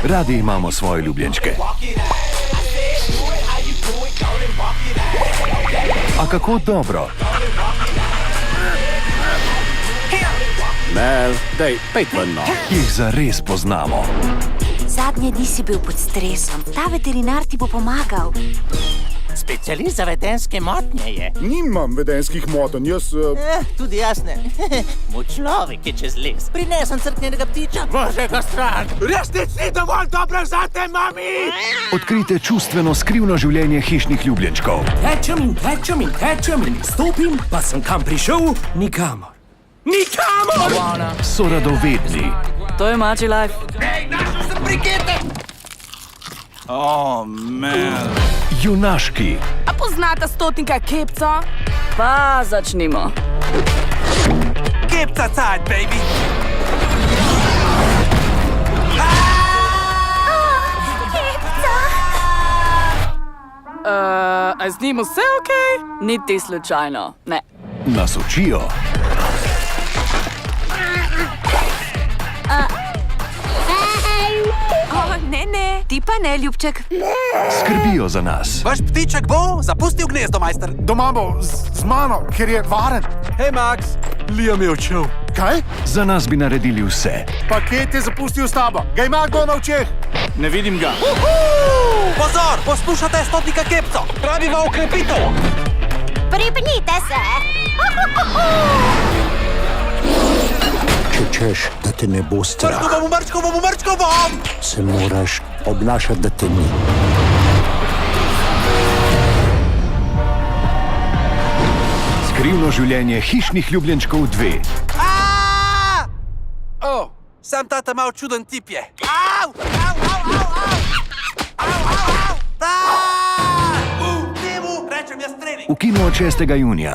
Radi imamo svoje ljubljenčke. A kako dobro? Mel, dej, pejt ven, no. Jih zares poznamo. Zadnje dni si bil pod stresom. Ta veterinar ti bo pomagal. Specialist za vedenske motnje je. Nimam vedenskih motenj, jaz... Tudi jaz ne. Moj človek je čez les. Prinesem crknjenega ptiča. Božega stran. Resnic ni dovolj dobra zate, mami! Odkrijte čustveno skrivno življenje hišnih ljubljenčkov. Tečem in stopim, pa sem kam prišel? Nikamor. Nikamor! So radovedni, To je mači life. junaški, A poznata stotnika Kepca? Pa začnimo. Kepca cajt, baby! A z njim vse okej? Niti slučajno, ne. nas učijo, Ne, ti pa ne, ljubček. skrbijo za nas. Vaš ptiček bo zapustil gnezdo, majster. Doma bo z mano, ker je varen. Hej, Max. Liam je odšel. Kaj? Za nas bi naredili vse. Paket je zapustil s tabo. Ga ima kdo na očeh? Ne vidim ga. Pozor, poslušate stotnika Kepco. Praviva ukrepitev. Pripnite se. Če češ, da te ne bo strah, Mrčko bom! se moraš obnašati, da te ni. Skrivno življenje hišnih ljubljenčkov 2. Sam tata mal čuden tip je. Au! Temu rečem jaz trening. V kinu od 6. junija.